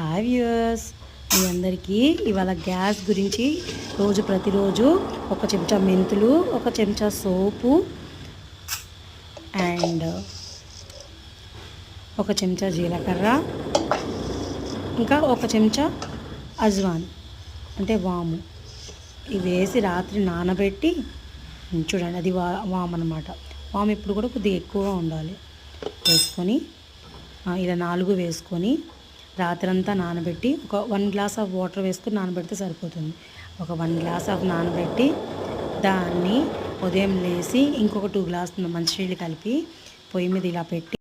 Hi viewers, మీ అందరికీ ఇవాళ gas గురించి ప్రతిరోజు ఒక చెంచా మెంతులు, ఒక చెంచా సోపు అండ్ ఒక చెంచా జీలకర్ర, ఇంకా ఒక చెంచా అజ్వాన్ అంటే వాము ఇవి వేసి రాత్రి నానబెట్టి చూడండి. అది వాము అన్నమాట. వాము ఇప్పుడు కూడా కొద్దిగా ఎక్కువగా ఉండాలి. వేసుకొని ఇలా 4 వేసుకొని రాత్రంతా నానబెట్టి ఒక 1 గ్లాస్ ఆఫ్ వాటర్ వేసుకొని నానబెడితే సరిపోతుంది. ఒక 1 గ్లాస్ ఆఫ్ నానబెట్టి దాన్ని ఉదయం లేసి ఇంకొక 2 గ్లాసులు మంచినీళ్ళు కలిపి పొయ్యి మీద ఇలా పెట్టి